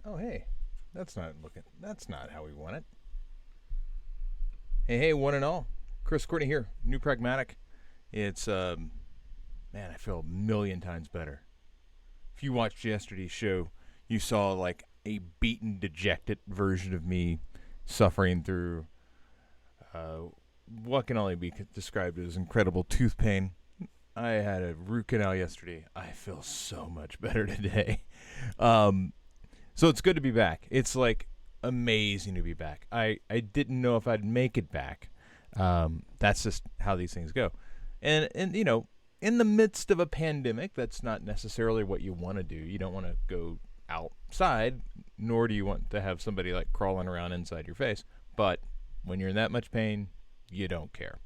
Oh, hey, that's not how we want it. Hey, one and all. Chris Courtney here, new Pragmatic. It's, man, I feel a million times better. If you watched yesterday's show, you saw like a beaten, dejected version of me suffering through uh, what can only be described as incredible tooth pain. I had a root canal yesterday. I feel so much better today. Um, So it's good to be back. It's like amazing to be back. I didn't know if I'd make it back. That's just how these things go. And in the midst of a pandemic, that's not necessarily what you want to do. You don't want to go outside, nor do you want to have somebody like crawling around inside your face. But when you're in that much pain, you don't care.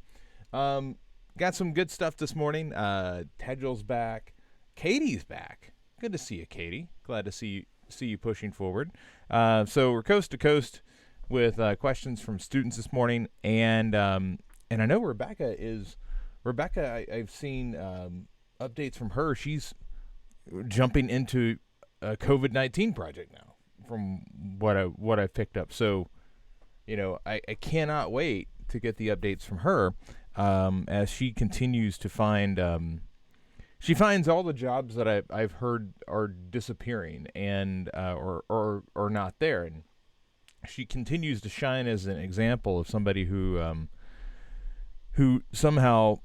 Um, got some good stuff this morning. Tedgel's back. Katie's back. Good to see you, Katie. Glad to see you pushing forward. So we're coast to coast with questions from students this morning, and I know Rebecca. I've seen updates from her. She's jumping into a COVID-19 project now, from what I picked up. So I cannot wait to get the updates from her as she continues to find. She finds all the jobs that I've heard are disappearing and or not there, and she continues to shine as an example of somebody who somehow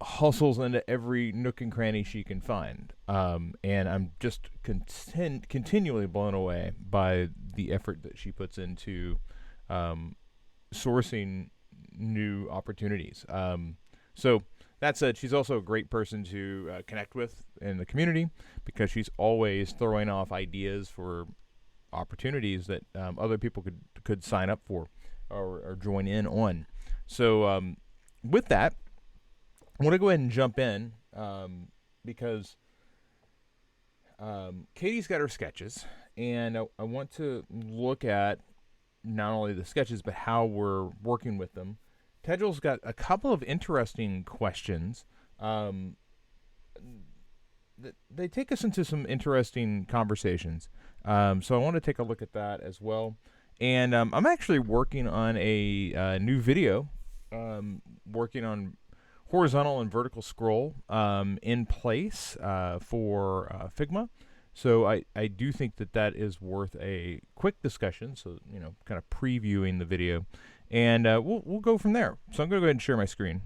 hustles into every nook and cranny she can find. And I'm just continually blown away by the effort that she puts into sourcing new opportunities. So that said, she's also a great person to connect with in the community because she's always throwing off ideas for opportunities that other people could sign up for or join in on. So with that, I want to go ahead and jump in because Katie's got her sketches, and I want to look at not only the sketches but how we're working with them. Tedgel's got a couple of interesting questions. They take us into some interesting conversations. So I want to take a look at that as well. And I'm actually working on a new video, working on horizontal and vertical scroll in place for Figma. So I do think that is worth a quick discussion. So, kind of previewing the video. And we'll go from there. So I'm going to go ahead and share my screen.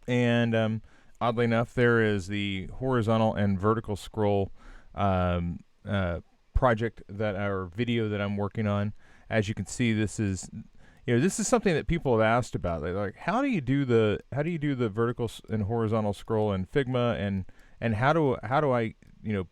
And oddly enough, there is the horizontal and vertical scroll project our video that I'm working on. As you can see, this is something that people have asked about. They're like, how do you do the vertical and horizontal scroll in Figma, and how do I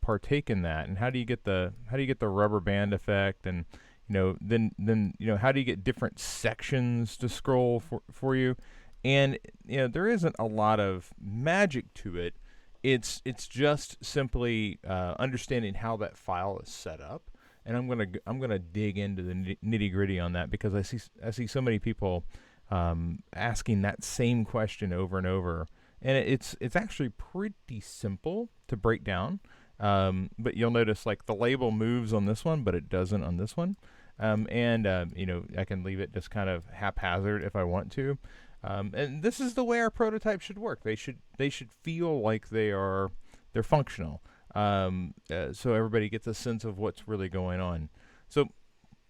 partake in that, and how do you get the rubber band effect, and then how do you get different sections to scroll for you? And there isn't a lot of magic to it. It's just simply understanding how that file is set up, and I'm gonna dig into the nitty gritty on that because I see so many people asking that same question over and over, and it's actually pretty simple to break down. But you'll notice like the label moves on this one, but it doesn't on this one. And I can leave it just kind of haphazard if I want to. And this is the way our prototype should work. They should feel like they're functional. So everybody gets a sense of what's really going on. So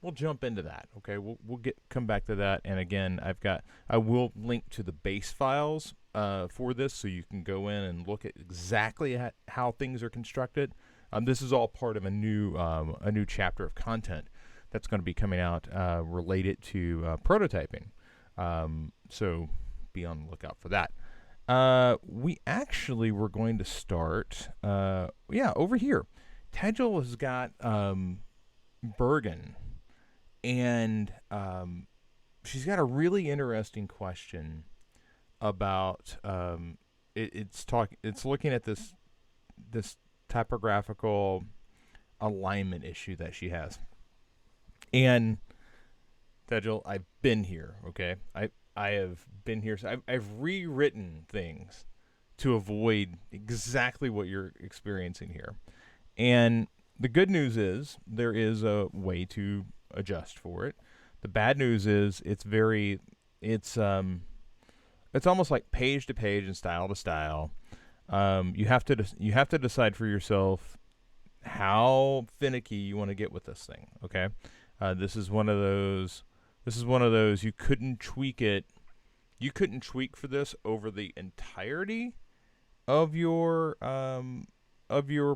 we'll jump into that. Okay, we'll come back to that. And again, I will link to the base files for this, so you can go in and look at exactly how things are constructed. This is all part of a new chapter of content that's going to be coming out related to prototyping. So be on the lookout for that. We actually were going to start, over here. Tedgel has got Bergen, and she's got a really interesting question about it's looking at this typographical alignment issue that she has. And Tedgel, I've been here, okay? I have been here. So I've rewritten things to avoid exactly what you're experiencing here. And the good news is there is a way to adjust for it. The bad news is it's it's almost like page to page and style to style. You have to decide for yourself how finicky you want to get with this thing. Okay, this is one of those. This is one of those you couldn't tweak it. You couldn't tweak for this over the entirety of your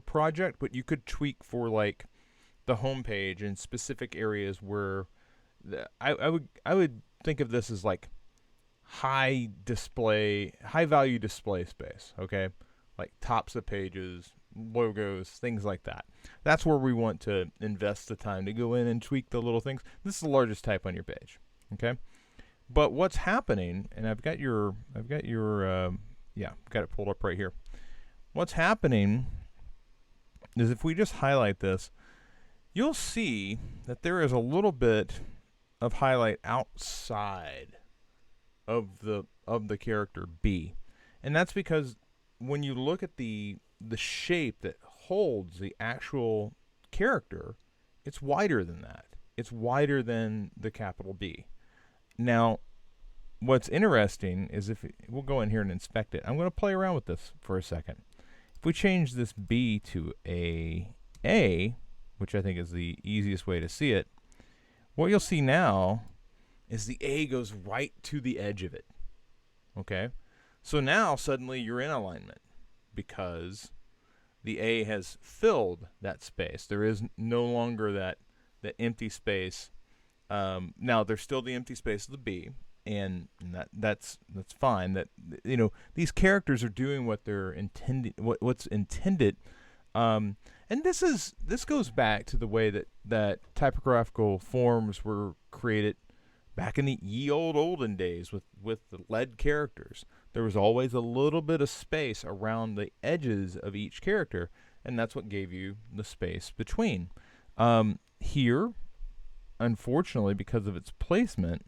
project, but you could tweak for like the homepage and specific areas where I would think of this as like high value display space. Okay, like tops of pages, logos, things like that. That's where we want to invest the time to go in and tweak the little things. This is the largest type on your page. Okay, but what's happening, and I've got it pulled up right here. What's happening is if we just highlight this, you'll see that there is a little bit of highlight outside of the character B. And that's because when you look at the shape that holds the actual character, it's wider than that. It's wider than the capital B. Now, what's interesting is we'll go in here and inspect it. I'm going to play around with this for a second. If we change this B to a, which I think is the easiest way to see it, what you'll see now is the A goes right to the edge of it. Okay? So now suddenly you're in alignment because the A has filled that space. There is no longer that empty space. Now there's still the empty space of the B, and that's fine. That these characters are doing what they're intended, what's intended. And this goes back to the way that typographical forms were created back in the ye olden days with the lead characters. There was always a little bit of space around the edges of each character, and that's what gave you the space between. Here, unfortunately, because of its placement,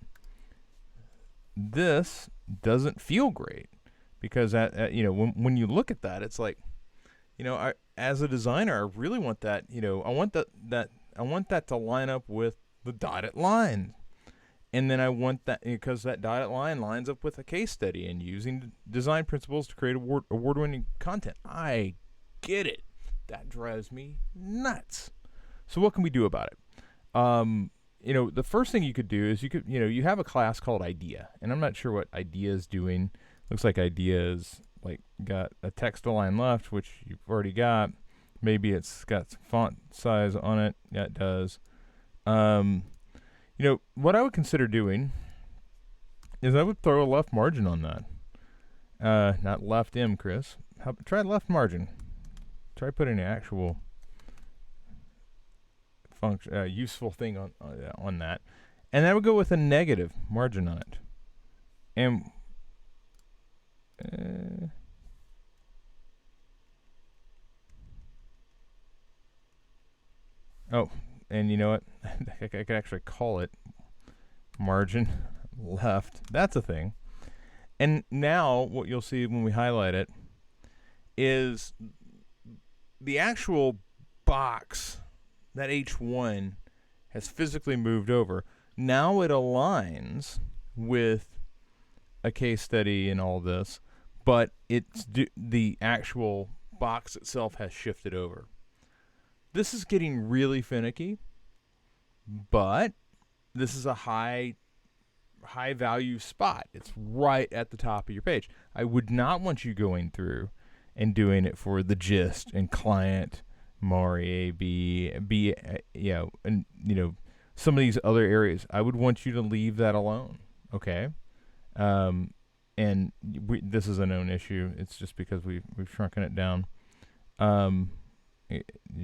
this doesn't feel great because when you look at that, it's like, as a designer, I really want that. I want that to line up with the dotted line. And then I want that because that dotted line lines up with a case study and using design principles to create award-winning content. I get it. That drives me nuts. So what can we do about it? The first thing you could do is you have a class called Idea, and I'm not sure what Idea is doing. Looks like Idea is like got a text align left, which you've already got. Maybe it's got some font size on it. Yeah, it does. What I would consider doing is I would throw a left margin on that. Not left M, Chris. Try left margin. Try putting an actual function, useful thing on that. And I would go with a negative margin on it. And and you know what? I could actually call it margin left. That's a thing. And now what you'll see when we highlight it is the actual box, that H1 has physically moved over. Now it aligns with a case study and all this, but the actual box itself has shifted over. This is getting really finicky, but this is a high value spot. It's right at the top of your page. I would not want you going through and doing it for the gist and client, Mari, B, and some of these other areas. I would want you to leave that alone. Okay, and this is a known issue. It's just because we've shrunken it down.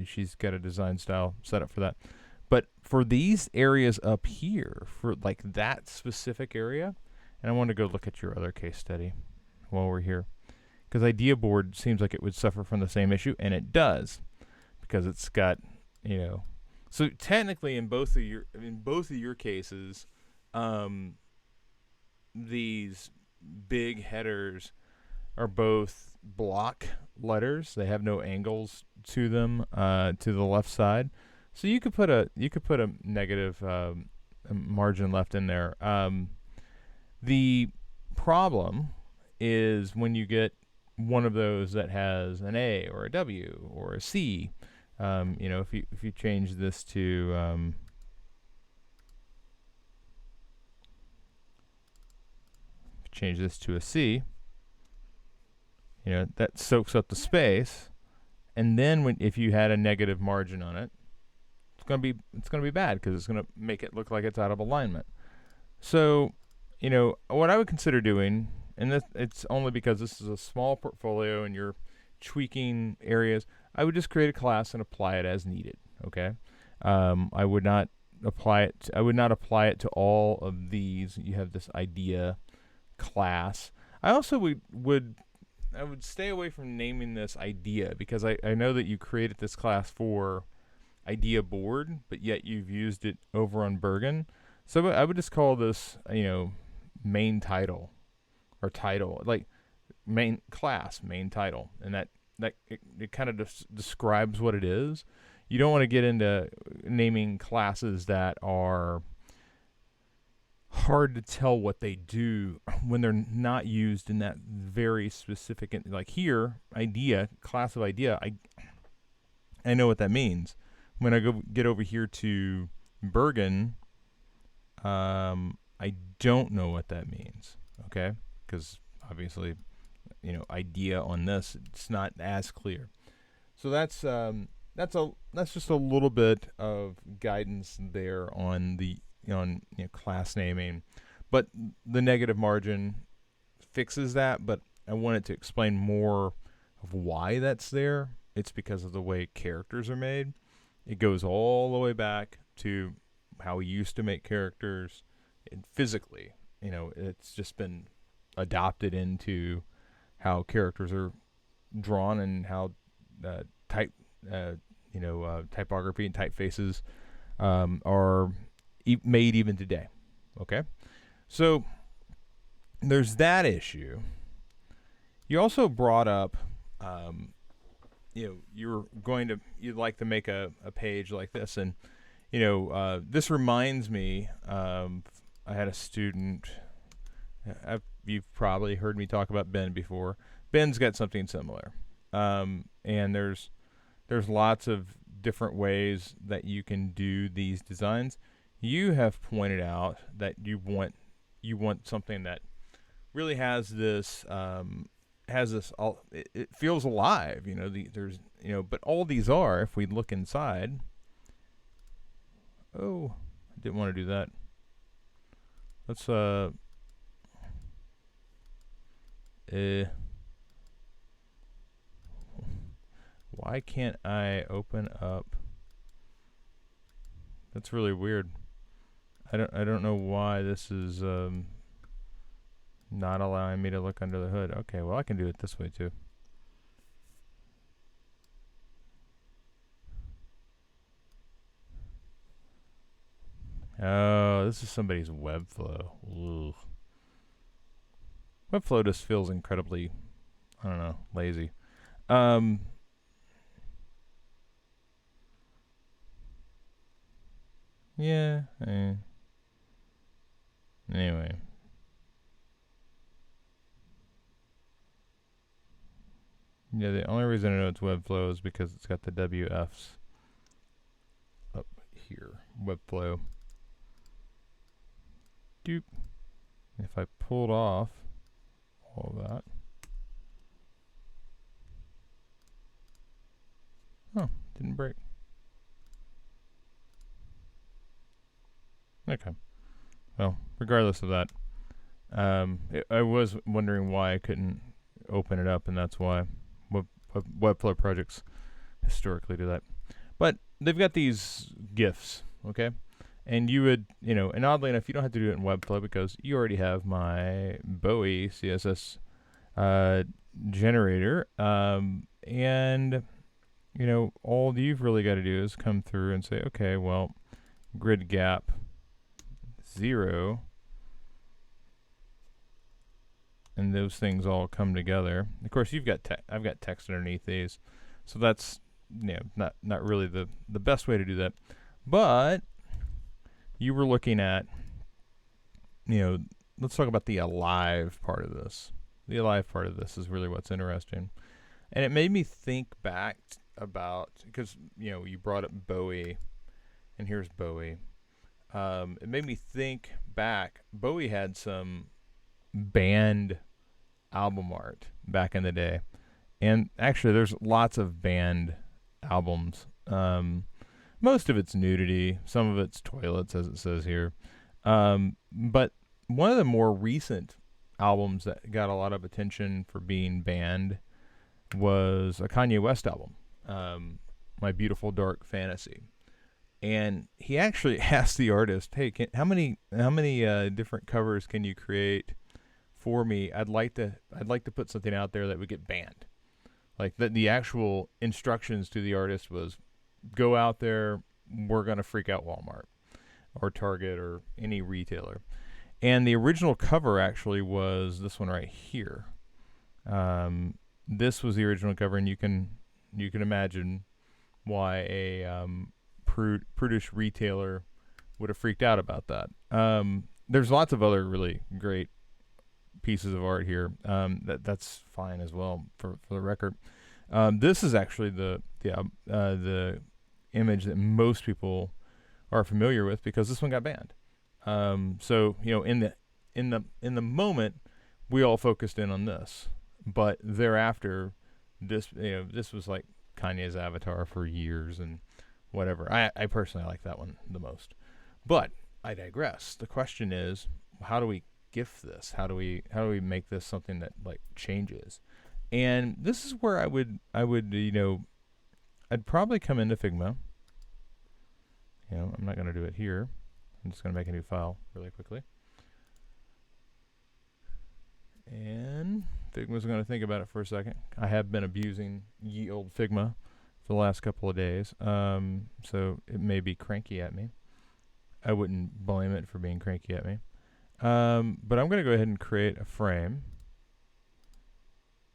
She's got a design style set up for that. But for these areas up here, for like that specific area, and I want to go look at your other case study while we're here, because Idea Board seems like it would suffer from the same issue, and it does, because it's got, so technically in both of your cases, these big headers are both block letters. They have no angles to them to the left side. So you could put a negative margin left in there. The problem is when you get one of those that has an A or a W or a C. If you change this to a C, that soaks up the space, and then if you had a negative margin on it, it's gonna be bad because it's gonna make it look like it's out of alignment. So, what I would consider doing, and it's only because this is a small portfolio and you're tweaking areas, I would just create a class and apply it as needed. Okay, I would not apply it to all of these. You have this idea class. I also would stay away from naming this idea, because I know that you created this class for idea board, but yet you've used it over on Bergen. So I would just call this, main title, or title, like main class, main title, and that it kind of describes what it is. You don't want to get into naming classes that are hard to tell what they do when they're not used in that very specific, like here, idea, class of idea. I know what that means. When I get over here to Bergen, I don't know what that means. Okay, because obviously, idea on this, it's not as clear. So that's just a little bit of guidance there on the class naming, but the negative margin fixes that. But I wanted to explain more of why that's there. It's because of the way characters are made. It goes all the way back to how we used to make characters, and physically, it's just been adopted into how characters are drawn and how typography and typefaces are made even today. Okay, so there's that issue. You also brought up, you'd like to make a page like this, and this reminds me. I had a student. You've probably heard me talk about Ben before. Ben's got something similar, and there's lots of different ways that you can do these designs. You have pointed out that you want something that really has this it feels alive. But all these are, if we look inside. Oh, I didn't want to do that. Let's why can't I open up? That's really weird. I don't know why this is not allowing me to look under the hood. Okay, well, I can do it this way too. Oh, this is somebody's Webflow. Ugh. Webflow just feels incredibly, I don't know, lazy. Yeah. Anyway. Yeah, the only reason I know it's Webflow is because it's got the WFs up here. Webflow. Doop. If I pulled off all that. Oh, didn't break. Okay. Well, regardless of that, I was wondering why I couldn't open it up, and that's why Webflow projects historically do that. But they've got these GIFs, okay? And you would, and oddly enough, you don't have to do it in Webflow because you already have my Bowie CSS generator. And, all you've really got to do is come through and say, okay, well, grid gap 0 and those things all come together. Of course, I've got text underneath these, so that's not really the best way to do that. But you were looking at, let's talk about the alive part of this. The alive part of this is really what's interesting, and it made me think back about, because you brought up Bowie, and here's Bowie. It made me think back. Bowie had some band album art back in the day, and actually there's lots of band albums. Most of it's nudity, some of it's toilets, as it says here. But one of the more recent albums that got a lot of attention for being banned was a Kanye West album, My Beautiful Dark Fantasy. And he actually asked the artist, "Hey, how many different covers can you create for me? I'd like to put something out there that would get banned." Like the actual instructions to the artist was, "Go out there, we're gonna freak out Walmart or Target or any retailer." And the original cover actually was this one right here. This was the original cover, and you can imagine why a prudish retailer would have freaked out about that. There's lots of other really great pieces of art here. That's fine as well for the record. This is actually the image that most people are familiar with, because this one got banned. So in the moment, we all focused in on this, but thereafter, this was like Kanye's avatar for years and whatever. I personally like that one the most, but I digress. The question is, how do we gift this? How do we make this something that like changes? And this is where I would I'd probably come into Figma. I'm not going to do it here. I'm just going to make a new file really quickly. And Figma's going to think about it for a second. I have been abusing ye old Figma for the last couple of days, so it may be cranky at me. I wouldn't blame it for being cranky at me. But I'm going to go ahead and create a frame.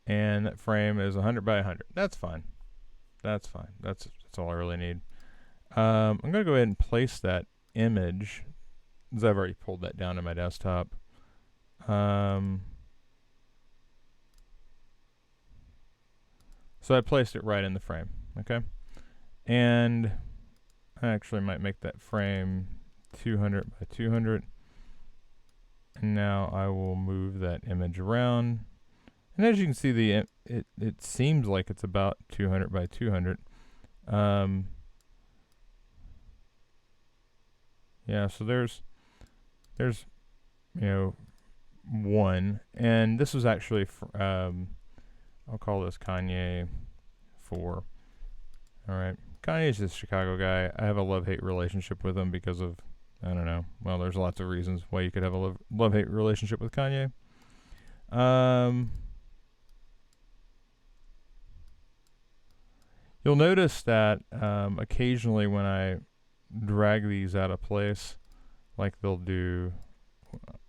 And that frame is 100 by 100. That's fine. That's fine. That's all I really need. I'm going to go ahead and place that image, because I've already pulled that down to my desktop. So I placed it right in the frame. Okay. And I actually might make that frame 200 by 200. And now I will move that image around. And as you can see, it seems like it's about 200 by 200. Yeah, so there's one, and this was actually I'll call this Kanye 4. All right, Kanye's a Chicago guy. I have a love-hate relationship with him because of, I don't know. Well, there's lots of reasons why you could have a love-hate relationship with Kanye. You'll notice that occasionally when I drag these out of place, like they'll do,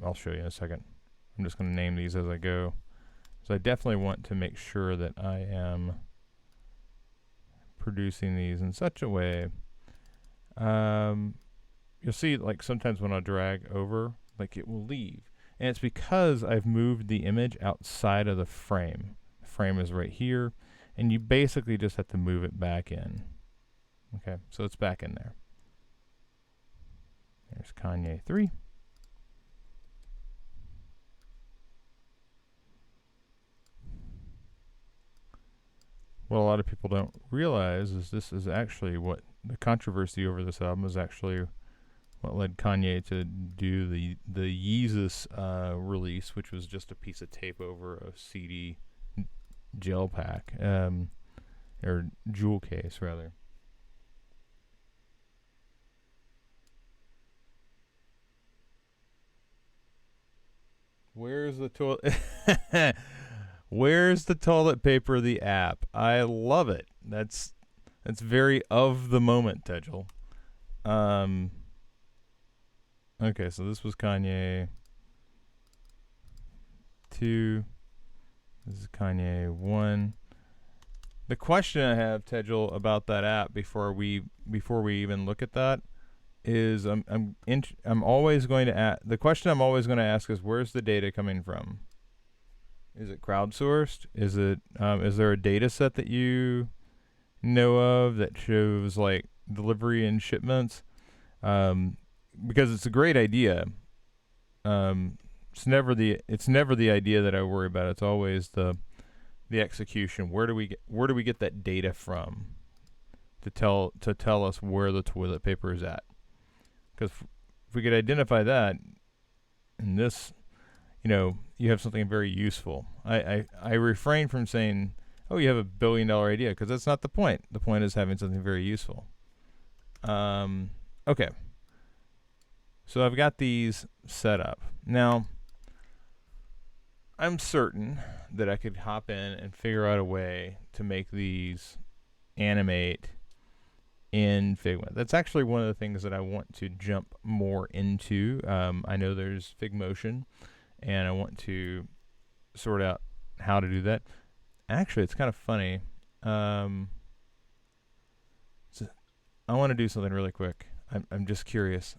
I'll show you in a second. I'm just going to name these as I go. So I definitely want to make sure that I am producing these in such a way. You'll see, like, sometimes when I drag over, like, it will leave. And it's because I've moved the image outside of the frame. The frame is right here, and you basically just have to move it back in. Okay, so it's back in there. There's Kanye 3. What a lot of people don't realize is this is actually what the controversy over this album is actually what led Kanye to do the Yeezus release, which was just a piece of tape over a CD gel pack, or jewel case rather. Where's the toilet? Where's the toilet paper? The app. I love it. That's very of the moment, Tegel. Okay, so this was Kanye 2. This is Kanye 1. The question I have, Tejal, about that app before we even look at that is I'm always going to the question I'm always going to ask is, where's the data coming from? Is it crowdsourced? Is there a data set that you know of that shows like delivery and shipments? Because it's a great idea. It's never the idea that I worry about. It's always the execution. Where do we get that data from to tell us where the toilet paper is at? Because if we could identify that, in this, you have something very useful. I refrain from saying, oh, you have $1 billion idea, because that's not the point. The point is having something very useful. Okay. So I've got these set up. Now, I'm certain that I could hop in and figure out a way to make these animate in Figma. That's actually one of the things that I want to jump more into. I know there's Figmotion, and I want to sort out how to do that. Actually, it's kind of funny. So I want to do something really quick. I'm just curious.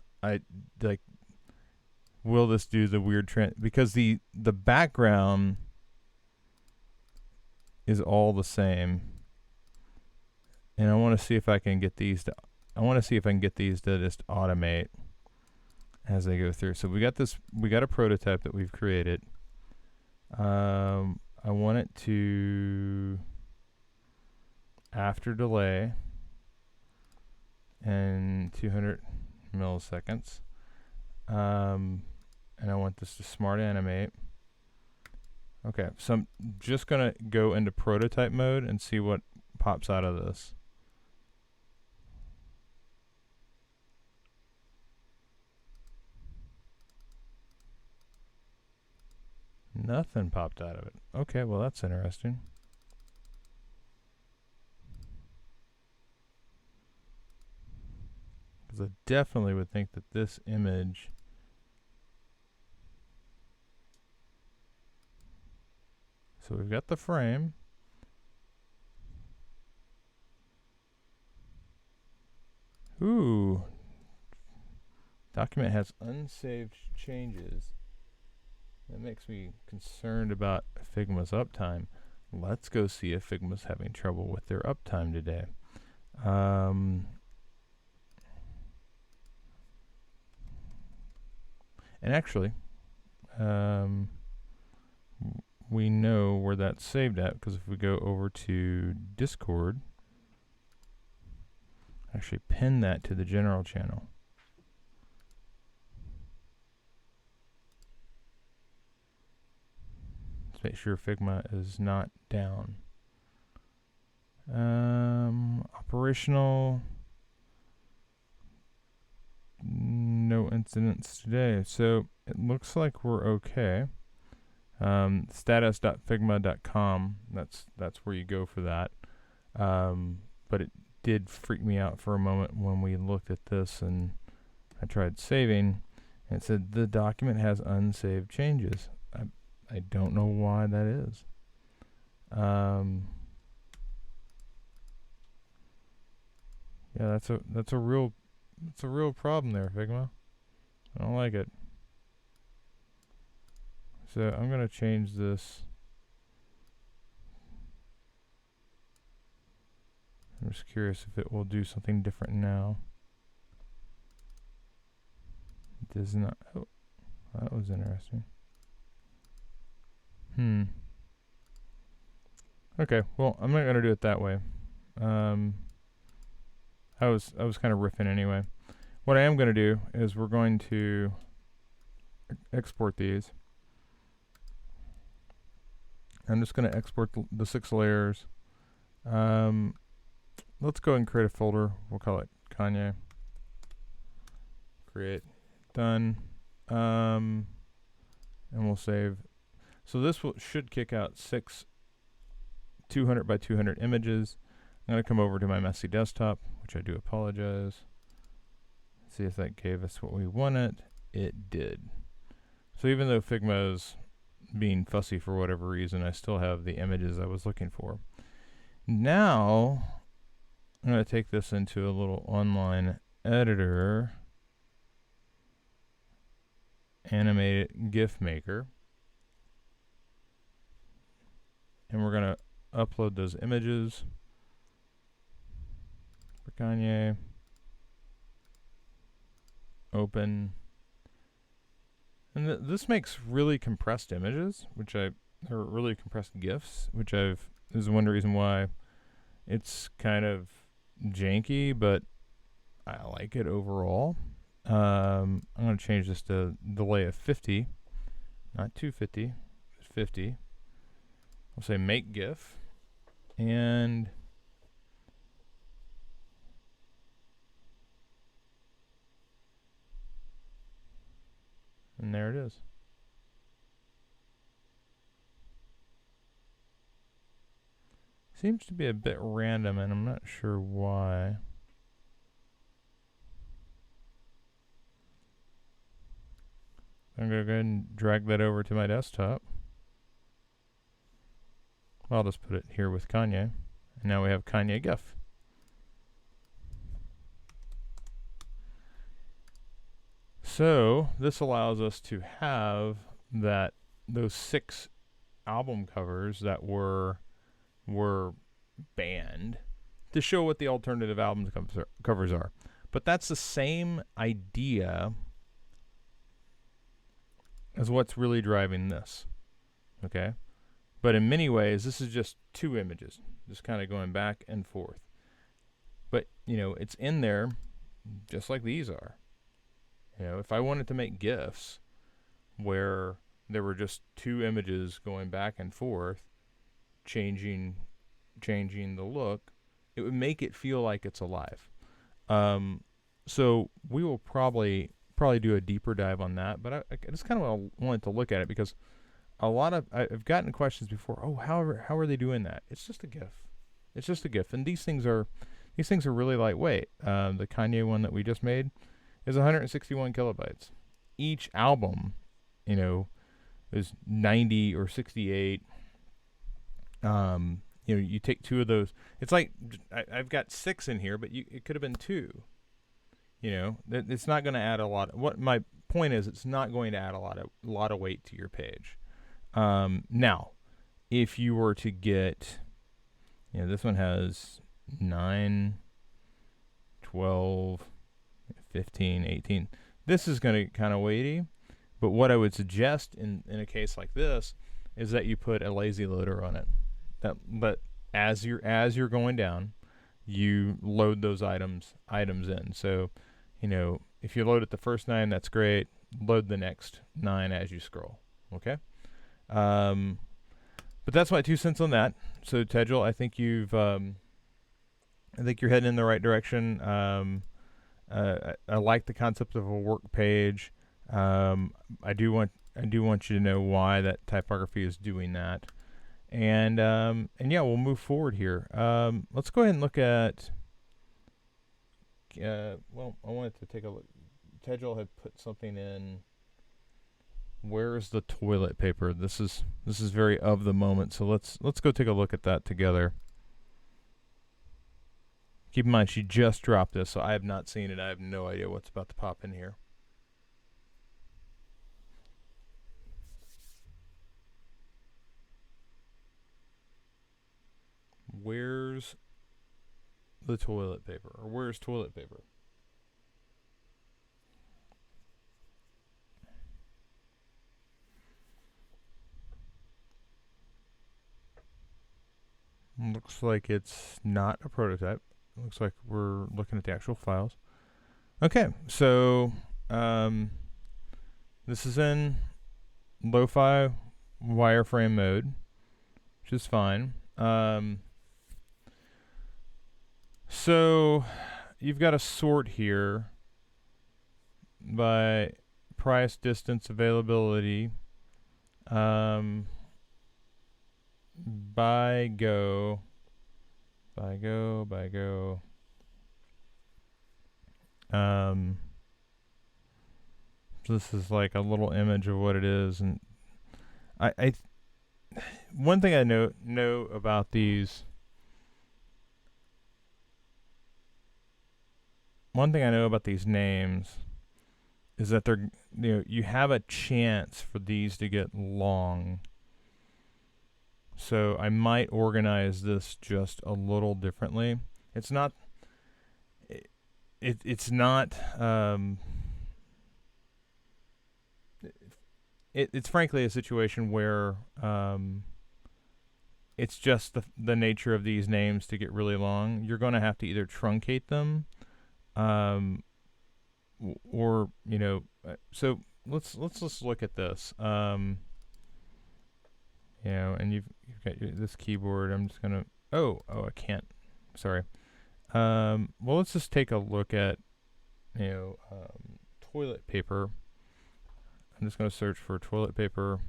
Will this do the weird trend? Because the background is all the same, and I want to see if I can get these to. I want to see if I can get these to just automate as they go through. So we got a prototype that we've created. I want it to, after delay and 200 milliseconds, and I want this to smart animate. Okay, so I'm just gonna go into prototype mode and see what pops out of this. Nothing popped out of it. Okay, well that's interesting. Because I definitely would think that this image so we've got the frame. Ooh. Document has unsaved changes. That makes me concerned about Figma's uptime. Let's go see if Figma's having trouble with their uptime today. And actually, we know where that's saved at, because if we go over to Discord, actually pin that to the general channel. Let's make sure Figma is not down. Operational. No incidents today. So it looks like we're okay. Status.figma.com. That's where you go for that. But it did freak me out for a moment when we looked at this and I tried saving, and it said the document has unsaved changes. I don't know why that is. Yeah, that's a real problem there, Figma. I don't like it. So I'm gonna change this. I'm just curious if it will do something different now. It does not. Oh, that was interesting. Okay, well, I'm not gonna do it that way. I was kind of riffing anyway. What I am gonna do is we're going to export these. I'm just gonna export the 6 layers. Let's go and create a folder. We'll call it Kanye. Create. Done. And we'll save. So this should kick out 6 200 by 200 images. I'm going to come over to my messy desktop, which I do apologize. See if that gave us what we wanted. It did. So even though Figma is being fussy for whatever reason. I still have the images I was looking for. Now, I'm going to take this into a little online editor, animate GIF maker, and we're going to upload those images for Kanye. Open. And this makes really compressed images, or really compressed GIFs, is one reason why it's kind of janky, but I like it overall. I'm going to change this to delay of 50, not 250, 50. I'll say make GIF, and there it is. Seems to be a bit random, and I'm not sure why. I'm going to go ahead and drag that over to my desktop. I'll just put it here with Kanye. And now we have Kanye GIF. So this allows us to have those 6 album covers that were banned to show what the alternative album covers are. But that's the same idea as what's really driving this. Okay? But in many ways, this is just 2 images, just kind of going back and forth. But, it's in there just like these are. If I wanted to make GIFs where there were just 2 images going back and forth, changing the look, it would make it feel like it's alive. So we will probably do a deeper dive on that, but I just kind of wanted to look at it because I've gotten questions before. Oh, how are they doing that? It's just a GIF. It's just a GIF, and these things are really lightweight. The Kanye one that we just made is 161 kilobytes. Each album, is 90 or 68. You take 2 of those. It's like I've got 6 in here, but it could have been 2. It's not going to add a lot. What my point is, it's not going to add a lot of weight to your page. Now, if you were to get, this one has 9, 12, 15, 18. This is going to kind of weighty, but what I would suggest in a case like this is that you put a lazy loader on it. But as you're going down, you load those items in. So, if you load it the first 9, that's great. Load the next 9 as you scroll. Okay. But that's my 2 cents on that. So Tejal, I think you're heading in the right direction. I like the concept of a work page. I do want you to know why that typography is doing that. And yeah, we'll move forward here. Let's go ahead and look at. I wanted to take a look. Tejal had put something in. Where's the toilet paper? This is very of the moment. So let's go take a look at that together. Keep in mind, she just dropped this, so I have not seen it. I have no idea what's about to pop in here. Where's the toilet paper? Or where's toilet paper? Looks like it's not a prototype. Looks like we're looking at the actual files. Okay, so this is in lo-fi wireframe mode, which is fine. So you've got to sort here by price, distance, availability, buy go. So this is like a little image of what it is, and I one thing I know about these. One thing I know about these names is that they're you have a chance for these to get long. So I might organize this just a little differently. It's not. It's not. It's frankly a situation where it's just the nature of these names to get really long. You're going to have to either truncate them, um, or So let's just look at this. And you've got this keyboard. I'm just gonna. I can't. Sorry. Well, let's just take a look at toilet paper. I'm just gonna search for toilet paper.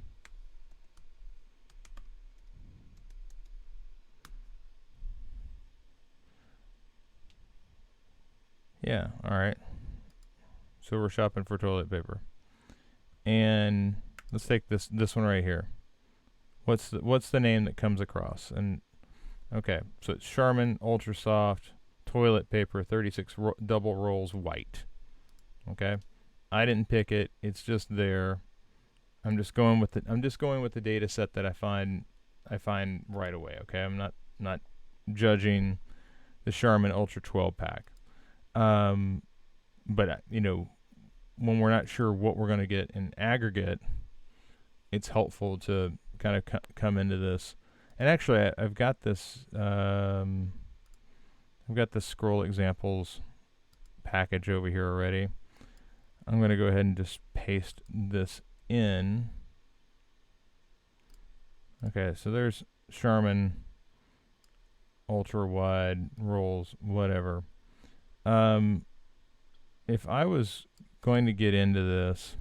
Yeah. All right. So we're shopping for toilet paper, and let's take this one right here. What's the name that comes across? And okay, so it's Charmin Ultra Soft toilet paper, 36 double rolls white. Okay, I didn't pick it. It's just there. I'm just going with the data set that I find right away. Okay, I'm not judging the Charmin Ultra 12 pack. But when we're not sure what we're going to get in aggregate, it's helpful to kind of come into this. And actually, I've got this. I've got the scroll examples package over here already. I'm going to go ahead and just paste this in. Okay, so there's Charmin ultra wide rolls, whatever. If I was going to get into this,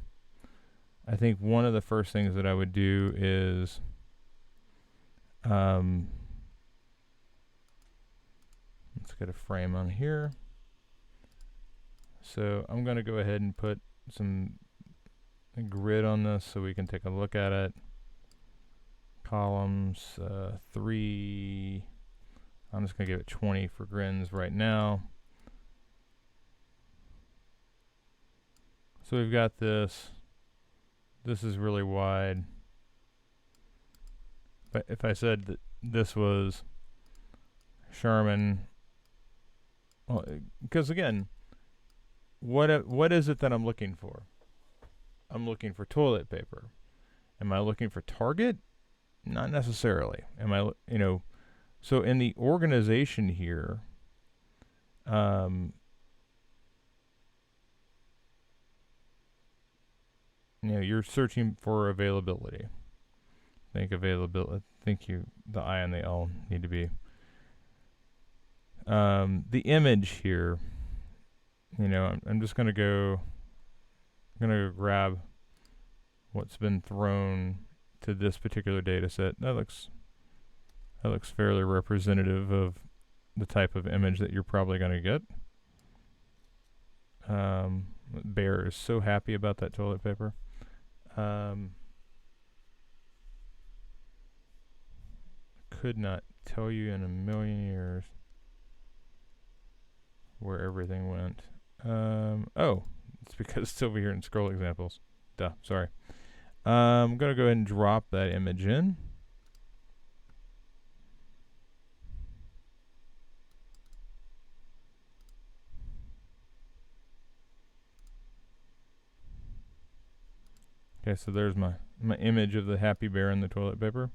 I think one of the first things that I would do is let's get a frame on here. So I'm going to go ahead and put some grid on this so we can take a look at it. Columns 3. I'm just going to give it 20 for grins right now. So we've got this. This is really wide. But if I said that this was Charmin, well, because again, what is it that I'm looking for? I'm looking for toilet paper. Am I looking for Target? Not necessarily. Am I, so in the organization here, you're searching for availability. The I and the L need to be. The image here, I'm just going to go grab what's been thrown to this particular data set. That looks fairly representative of the type of image that you're probably going to get. Bear is so happy about that toilet paper. Could not tell you in a million years where everything went. It's because it's over here in scroll examples. Duh, sorry. I'm going to go ahead and drop that image in. Okay, so there's my image of the happy bear in the toilet paper.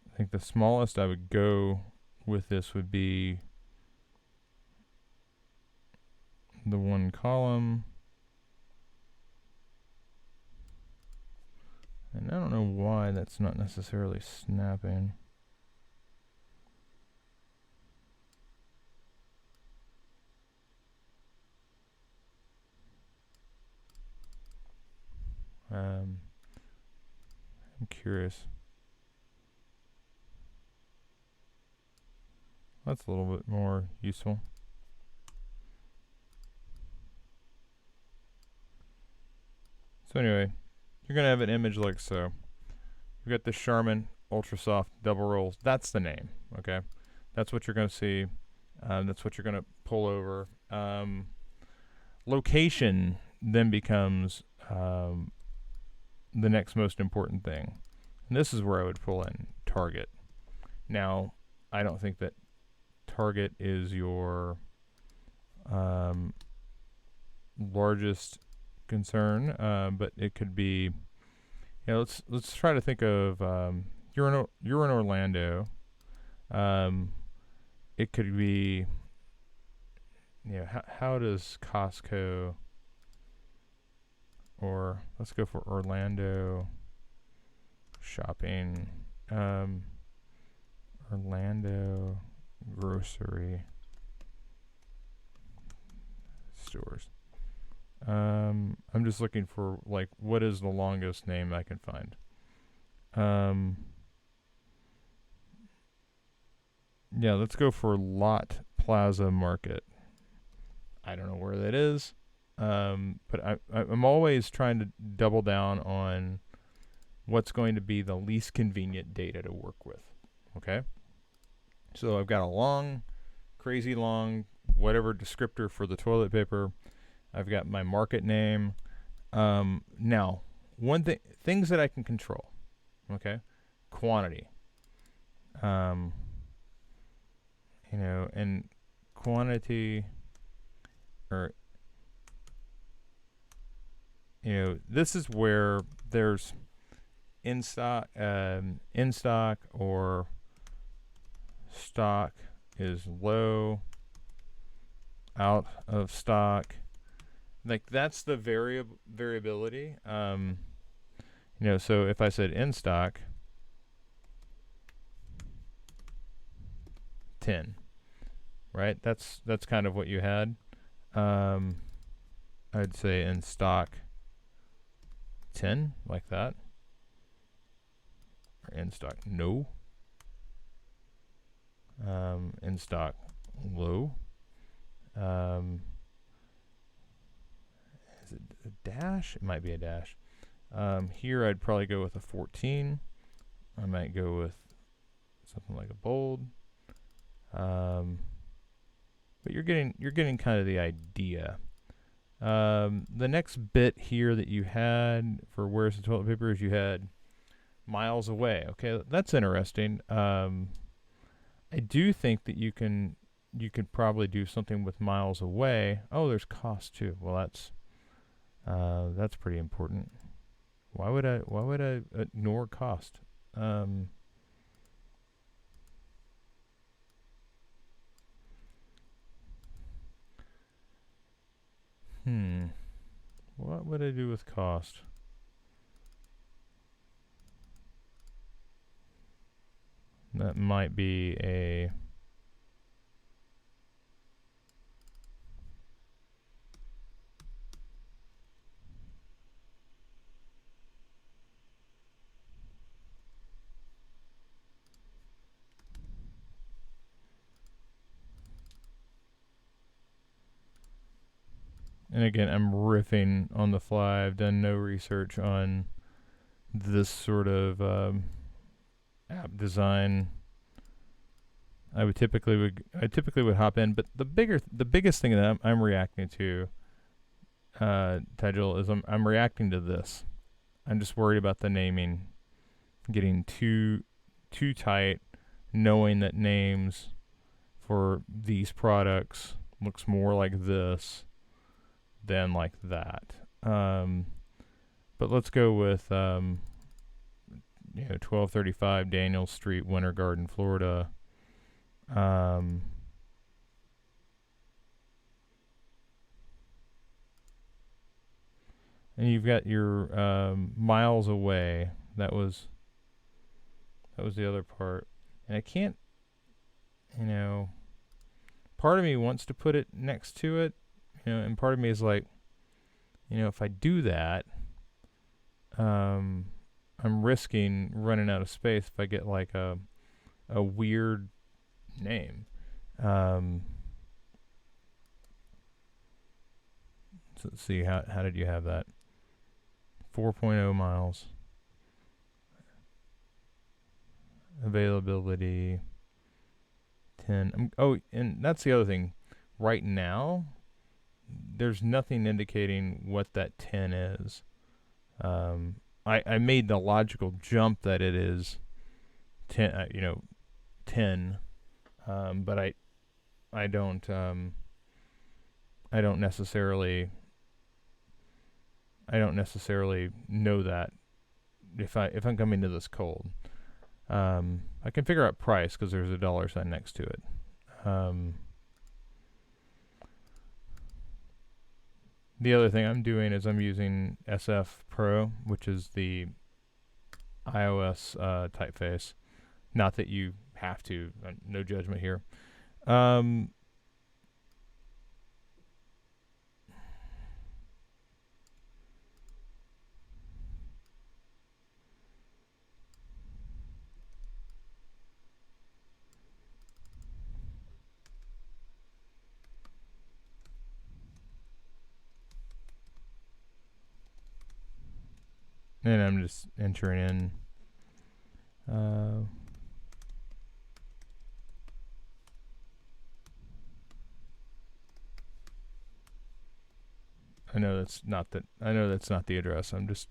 I think the smallest I would go with this would be the one column. And I don't know why that's not necessarily snapping. I'm curious. That's a little bit more useful. So anyway, you're gonna have an image like so. You got the Charmin Ultra Soft Double Rolls. That's the name. Okay, that's what you're gonna see. That's what you're gonna pull over. Location then becomes the next most important thing, and this is where I would pull in Target. Now, I don't think that Target is your largest concern, but it could be. Let's try to think of you're in Orlando. It could be. How does Costco, or let's go for Orlando shopping, Orlando grocery stores. I'm just looking for like what is the longest name I can find. Let's go for Lot Plaza Market. I don't know where that is, but I'm always trying to double down on what's going to be the least convenient data to work with. Okay, so I've got a long, crazy long, whatever descriptor for the toilet paper. I've got my market name. Now, things that I can control. Okay, quantity. And quantity, or this is where there's in stock or stock is low, out of stock. Like that's the variability. So if I said in stock 10, right? That's kind of what you had. I'd say in stock 10, like that. Or in stock no. In stock low. Is it a dash? It might be a dash. Here I'd probably go with a 14. I might go with something like a bold. But you're getting kind of the idea. The next bit here that you had for where's the toilet paper is you had miles away. Okay, that's interesting. I do think that you could probably do something with miles away. Oh, there's cost too. Well, that's pretty important. Why would I ignore cost? What would I do with cost? That might be a and again, I'm riffing on the fly. I've done no research on this sort of app design. I typically would hop in, but the biggest thing that I'm reacting to, Tygel, is I'm reacting to this. I'm just worried about the naming getting too tight, knowing that names for these products looks more like this than like that. But let's go with 1235 Daniels Street, Winter Garden, Florida. And you've got your miles away. That was the other part. And I can't, part of me wants to put it next to it, and part of me is like, if I do that, I'm risking running out of space if I get like a weird name. So let's see, how did you have that? 4.0 miles. Availability 10. And that's the other thing. Right now, there's nothing indicating what that 10 is. I made the logical jump that it is 10. 10. But I don't necessarily know that if I'm coming to this cold. I can figure out price because there's a dollar sign next to it. The other thing I'm doing is I'm using SF Pro, which is the iOS typeface. Not that you have to. No judgment here. And I'm just entering in. I know that's not the address. I'm just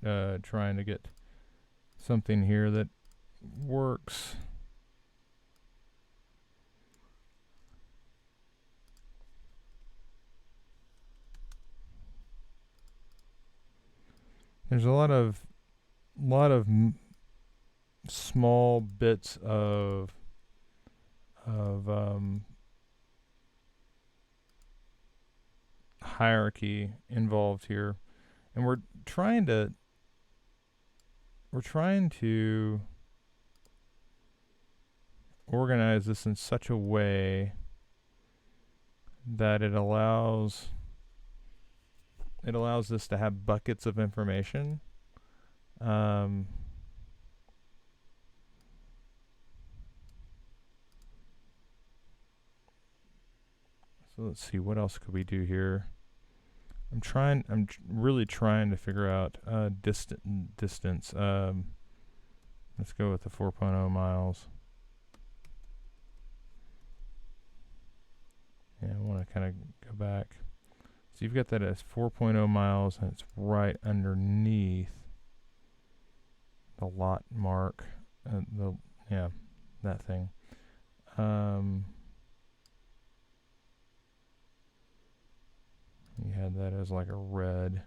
trying to get something here that works. There's a lot of small bits of hierarchy involved here, and we're trying to organize this in such a way that it allows this to have buckets of information. So let's see, what else could we do here? I'm really trying to figure out distance. Let's go with the 4.0 miles. Yeah, I want to kind of go back. So you've got that as 4.0 miles, and it's right underneath the lot mark. That thing. You had that as like a red.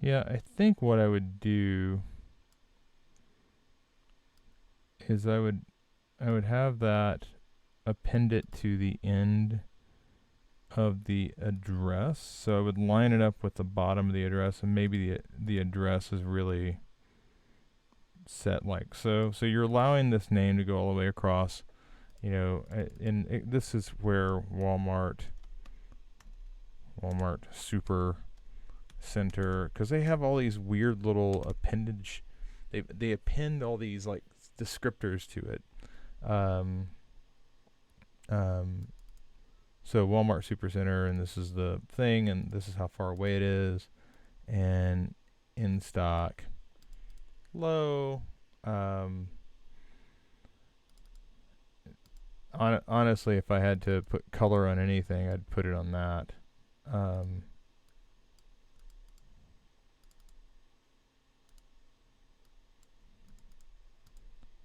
Yeah, I think what I would do is I would have that append it to the end of the address. So I would line it up with the bottom of the address, and maybe the address is really set like so. So you're allowing this name to go all the way across, and this is where Walmart Super Center, because they have all these weird little appendage. They append all these like descriptors to it. So Walmart Supercenter, and this is the thing, and this is how far away it is, and in stock, low. Honestly, if I had to put color on anything, I'd put it on that.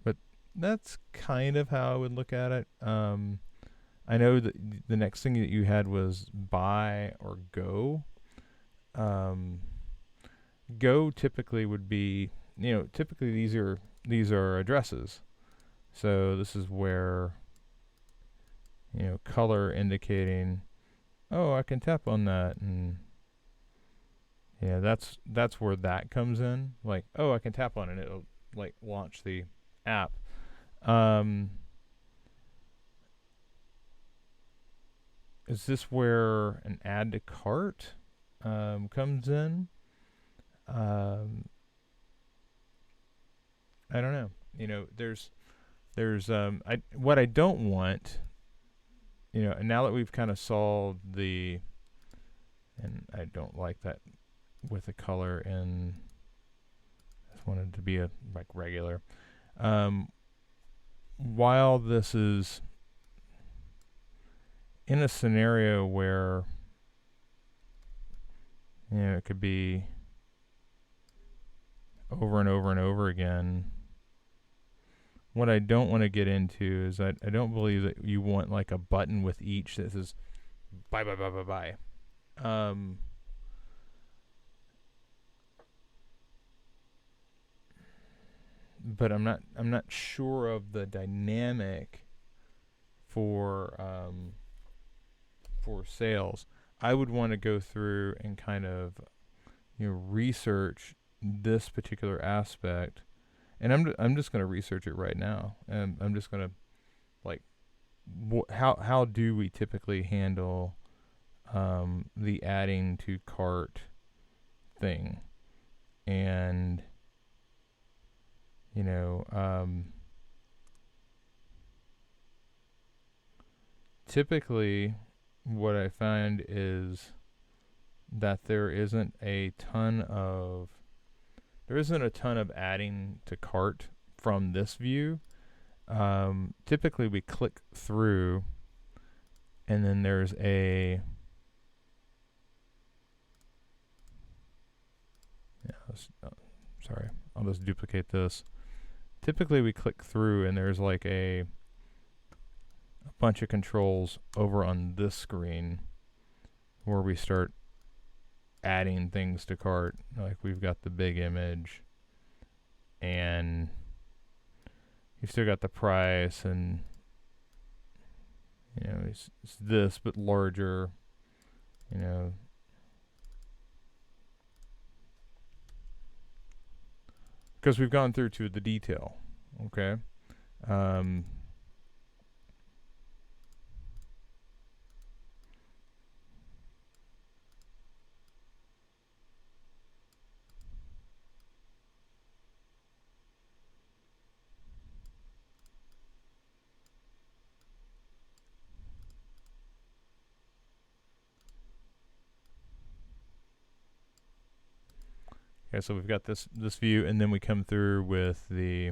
But that's kind of how I would look at it. I know that the next thing that you had was buy or go. Go typically would be, typically these are addresses. So this is where, color indicating, oh, I can tap on that, and yeah, that's where that comes in. Like, oh, I can tap on it, and it'll like launch the app. Is this where an add to cart comes in? I don't know. There's There's what I don't want, now that we've kind of solved the, and I don't like that with the color in. I just wanted it to be a like regular. While this is in a scenario where it could be over and over and over again. What I don't want to get into is I don't believe that you want like a button with each that says bye bye bye bye bye. But I'm not sure of the dynamic for sales. I would want to go through and kind of research this particular aspect, and I'm just going to research it right now, and I'm just going to like how do we typically handle the adding to cart thing, and typically what I find is that there isn't a ton of adding to cart from this view. Typically we click through, and then there's sorry, I'll just duplicate this. Typically we click through and there's like a bunch of controls over on this screen where we start adding things to cart. Like we've got the big image, and you've still got the price, and it's this but larger, because we've gone through to the detail. Okay. Okay, so we've got this view, and then we come through with the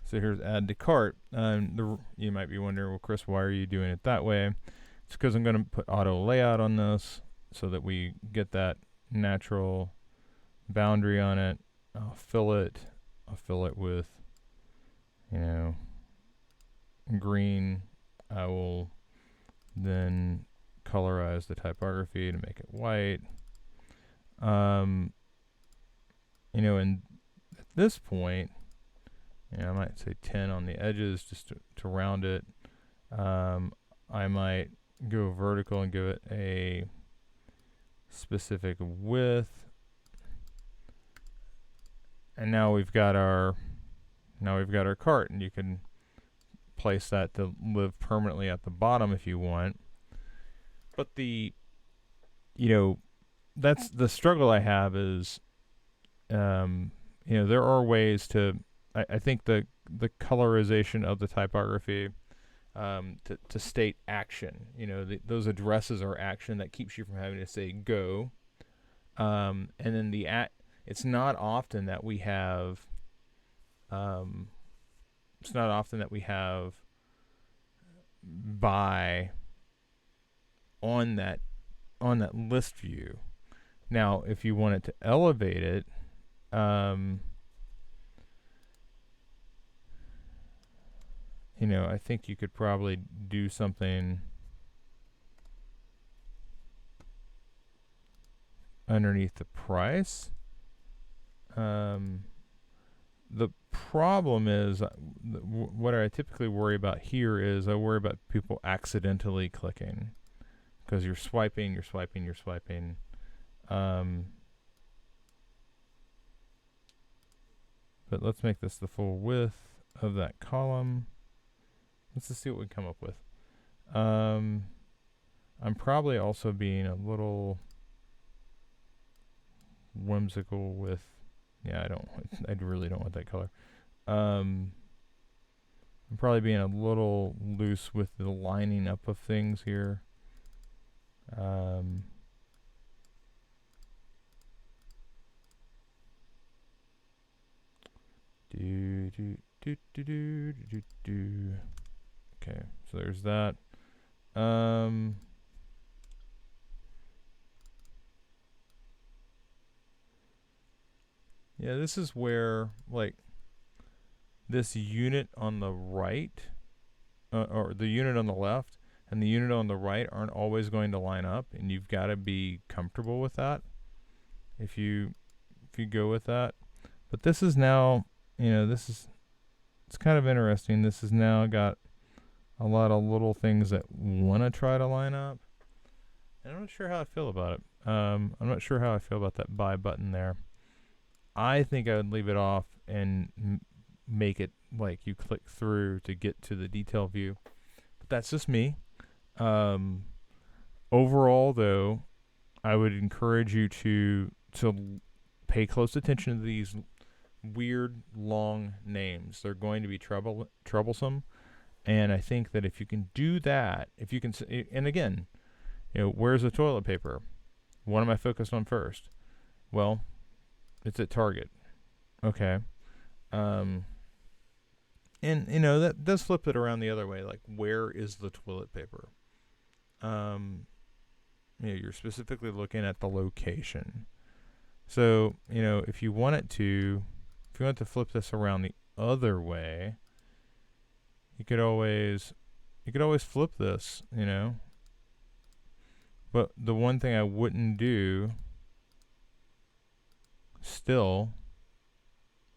so here's add to cart. You might be wondering, well, Chris, why are you doing it that way? It's because I'm going to put auto layout on this so that we get that natural boundary on it. I'll fill it with green. I will then colorize the typography to make it white. And at this point, I might say 10 on the edges just to round it. I might go vertical and give it a specific width. And now we've got our cart, and you can place that to live permanently at the bottom if you want. But that's the struggle I have is, there are ways to, I think the colorization of the typography to state action. Those addresses are action that keeps you from having to say go. And then it's not often that we have buy on that list view. Now, if you wanted to elevate it, I think you could probably do something underneath the price. The problem is, what I typically worry about here is I worry about people accidentally clicking, because you're swiping. But let's make this the full width of that column. Let's just see what we come up with. I'm probably also being a little whimsical with Yeah, I really don't want that color. I'm probably being a little loose with the lining up of things here. Do do do do do do do. Okay, so there's that. Yeah, this is where like this unit on the right, or the unit on the left, and the unit on the right aren't always going to line up, and you've got to be comfortable with that. If you go with that, but this is now, it's kind of interesting. This has now got a lot of little things that want to try to line up. And I'm not sure how I feel about it. I'm not sure how I feel about that buy button there. I think I would leave it off and make it like you click through to get to the detail view. But that's just me. Overall, though, I would encourage you to pay close attention to these weird long names. They're going to be troublesome. And I think that if you can do that, if you can, and again, where's the toilet paper? What am I focused on first? Well, it's at Target. Okay. And that does flip it around the other way. Like, where is the toilet paper? You're specifically looking at the location. So, if you want to flip this around the other way, you could always flip this, But the one thing I wouldn't do still,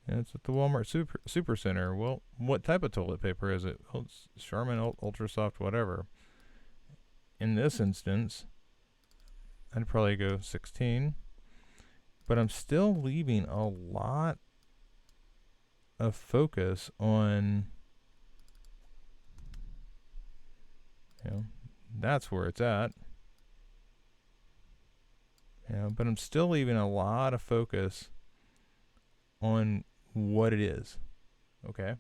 it's at the Walmart Super Center. Well, what type of toilet paper is it? Well, it's Charmin Ultra Soft, whatever. In this instance, I'd probably go 16. But I'm still leaving a lot of focus on, that's where it's at. But I'm still leaving a lot of focus on what it is. Okay.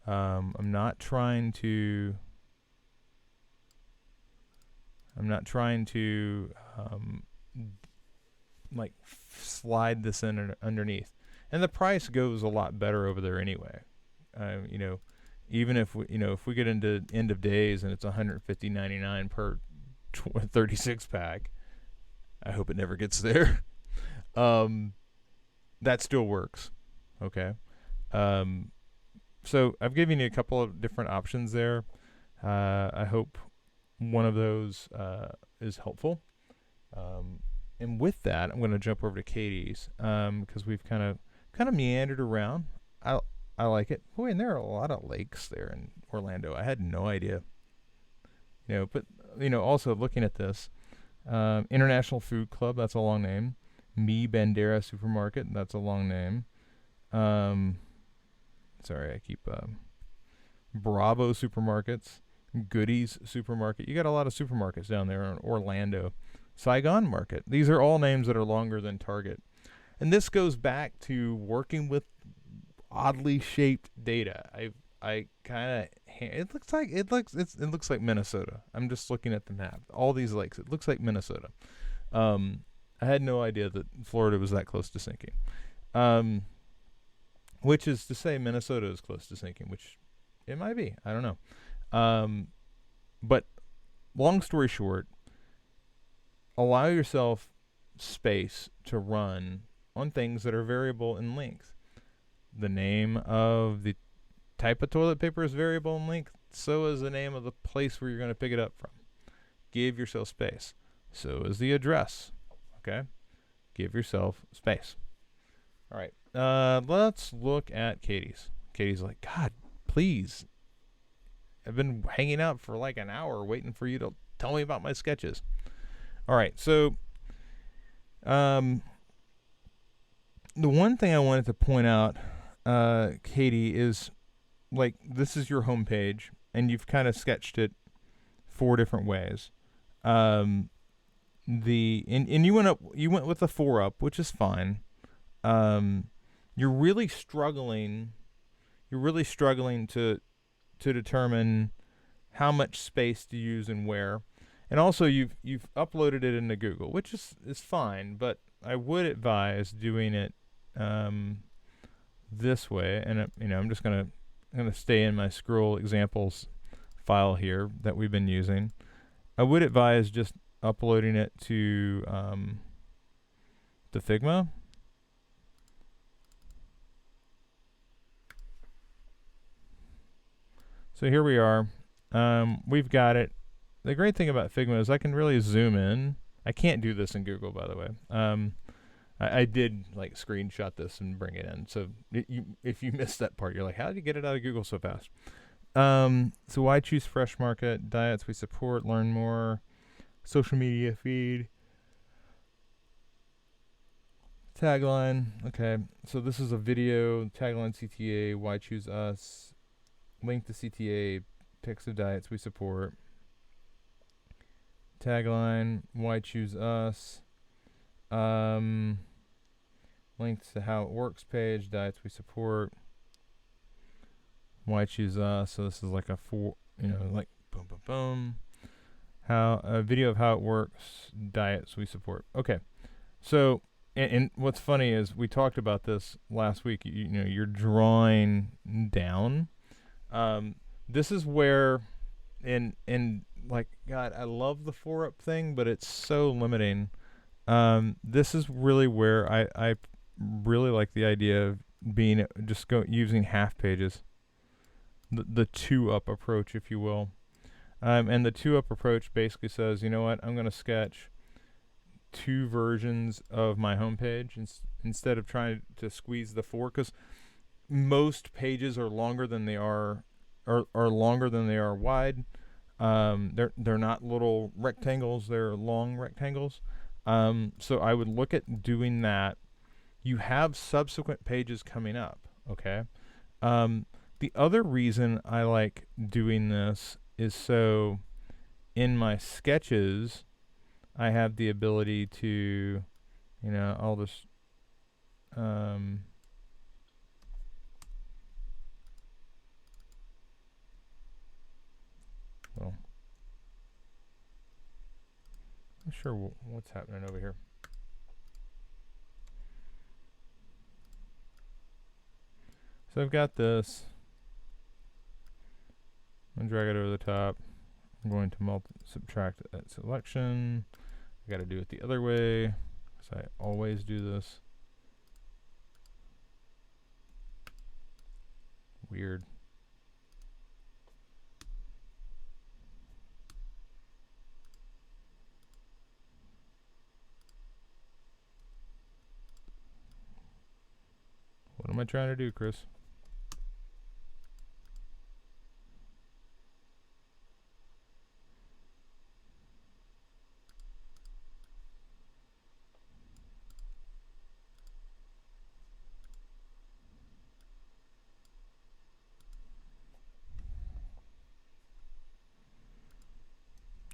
I'm not trying to like slide this in underneath. And the price goes a lot better over there anyway. Even if we get into end of days and it's $150.99 per 36 pack, I hope it never gets there. That still works. Okay. So I've given you a couple of different options there. I hope one of those is helpful. And with that, I'm going to jump over to Katie's because we've kind of meandered around. I like it. Boy, and there are a lot of lakes there in Orlando. I had no idea. But also looking at this, International Food Club, that's a long name. Mi Bandera Supermarket, that's a long name. Sorry, I keep Bravo Supermarkets, Goodies Supermarket. You got a lot of supermarkets down there in Orlando. Saigon Market. These are all names that are longer than Target. And this goes back to working with oddly shaped data. I kind of it looks like Minnesota. I'm just looking at the map. All these lakes. It looks like Minnesota. I had no idea that Florida was that close to sinking. Which is to say Minnesota is close to sinking, which it might be. I don't know. But long story short, allow yourself space to run on things that are variable in length. The name of the type of toilet paper is variable in length. So is the name of the place where you're going to pick it up from. Give yourself space. So is the address. Okay? Give yourself space. All right. Let's look at Katie's. Katie's like, God, please. I've been hanging out for like an hour waiting for you to tell me about my sketches. All right. So, the one thing I wanted to point out, Katie, is like this is your homepage, and you've kind of sketched it 4 different ways. And you went with the 4 up, which is fine. you're really struggling. You're really struggling to determine how much space to use and where. And also, you've uploaded it into Google, which is fine, but I would advise doing it this way. And I'm just gonna stay in my scroll examples file here that we've been using. I would advise just uploading it to Figma. So here we are. We've got it. The great thing about Figma is I can really zoom in. I can't do this in Google, by the way. I did like screenshot this and bring it in. So if you missed that part, you're like, how did you get it out of Google so fast? So why choose Fresh Market? Diets we support. Learn more. Social media feed. Tagline. Okay. So this is a video. Tagline CTA. Why choose us? Link to CTA. Pics of diets we support. Tagline. Why choose us? Links to how it works page. Diets we support. Why choose us? So this is like a like boom, boom, boom. How a video of how it works. Diets we support. Okay. So and what's funny is we talked about this last week. You're drawing down. This is where, and like God, I love the 4-up thing, but it's so limiting. This is really where I really like the idea of being using half pages. The 2-up approach, if you will. And the 2-up approach basically says, you know what, I'm going to sketch 2 versions of my homepage instead of trying to squeeze the 4, because most pages are longer than they are longer than they are wide. They're not little rectangles; they're long rectangles. So I would look at doing that. You have subsequent pages coming up. Okay. The other reason I like doing this is so in my sketches, I have the ability to, I'll just, well, I'm not sure what's happening over here. So I've got this. I'm going to drag it over the top. I'm going to subtract that selection. I got to do it the other way, because I always do this. Weird. What am I trying to do, Chris?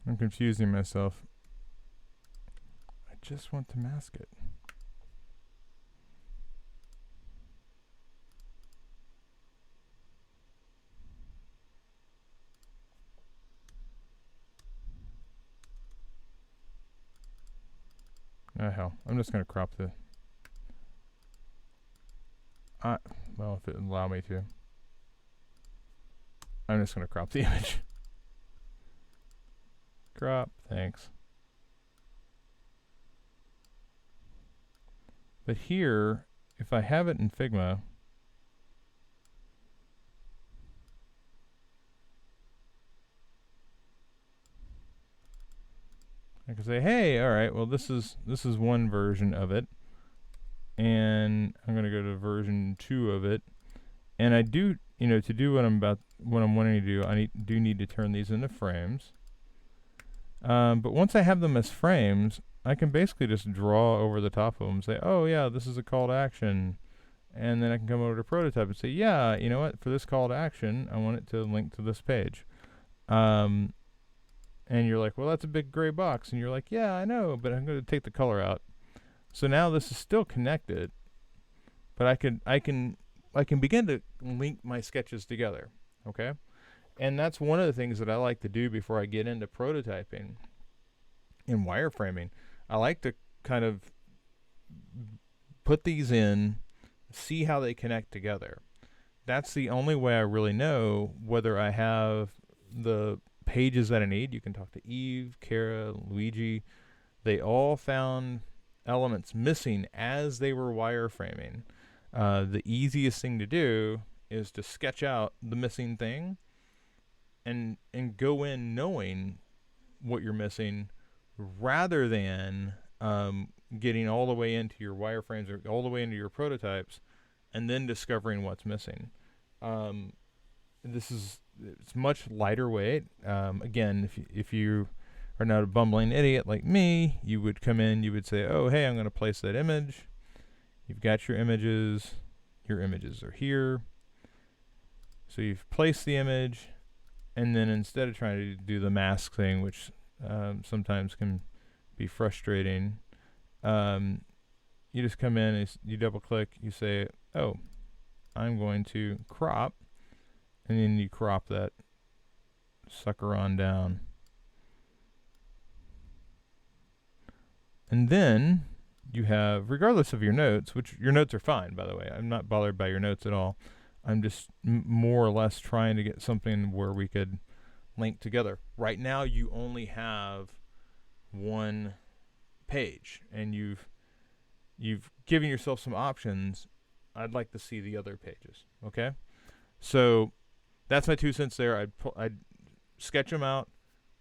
I'm confusing myself. I just want to mask it. Oh hell, I'm just going to crop the... well, if it would allow me to. I'm just going to crop the image. Crop, thanks. But here, if I have it in Figma, I can say, hey, all right, well, this is one version of it, and I'm going to go to version 2 of it, and I do, to do what I'm wanting to do, I do need to turn these into frames. But once I have them as frames, I can basically just draw over the top of them and say, oh yeah, this is a call to action. And then I can come over to prototype and say, yeah, you know what, for this call to action, I want it to link to this page. And you're like, well, that's a big gray box. And you're like, yeah, I know, but I'm going to take the color out. So now this is still connected. but I can begin to link my sketches together. Okay, and that's one of the things that I like to do before I get into prototyping and wireframing. I like to kind of put these in, see how they connect together. That's the only way I really know whether I have the pages that I need. You can talk to Eve, Kara, Luigi. They all found elements missing as they were wireframing. The easiest thing to do is to sketch out the missing thing and go in knowing what you're missing, rather than getting all the way into your wireframes or all the way into your prototypes and then discovering what's missing. Um, it's much lighter weight. Again, if you are not a bumbling idiot like me, you would come in, you would say, oh, hey, I'm going to place that image. You've got your images. Your images are here. So you've placed the image, and then instead of trying to do the mask thing, which sometimes can be frustrating, you just come in, and you double click, you say, oh, I'm going to crop, and then you crop that sucker on down. And then you have, regardless of your notes, which your notes are fine, by the way. I'm not bothered by your notes at all. I'm just more or less trying to get something where we could link together. Right now, you only have one page, and you've given yourself some options. I'd like to see the other pages. Okay, so that's my 2 cents there. I'd sketch them out,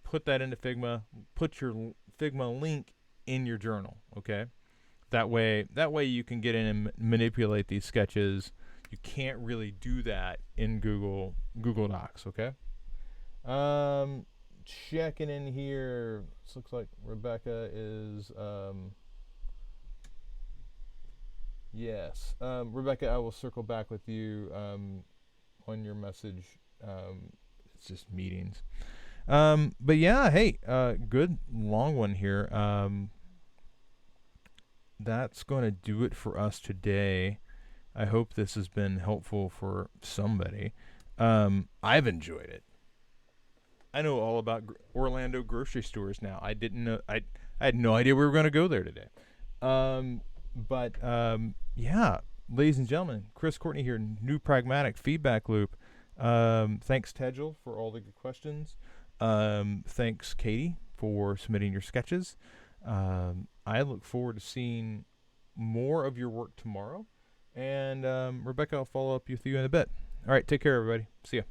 put that into Figma, put your Figma link in your journal. Okay, that way you can get in and manipulate these sketches. You can't really do that in Google Docs. Okay. Checking in here. This looks like Rebecca is. Yes, Rebecca, I will circle back with you on your message. It's just meetings. But yeah, hey, good long one here. That's going to do it for us today. I hope this has been helpful for somebody. I've enjoyed it. I know all about Orlando grocery stores now. I didn't know. I had no idea we were going to go there today. Yeah, ladies and gentlemen, Chris Courtney here, New Pragmatic Feedback Loop. Thanks, Tedgel, for all the good questions. Thanks, Katie, for submitting your sketches. I look forward to seeing more of your work tomorrow. And Rebecca, I'll follow up with you in a bit. All right, take care, everybody. See ya.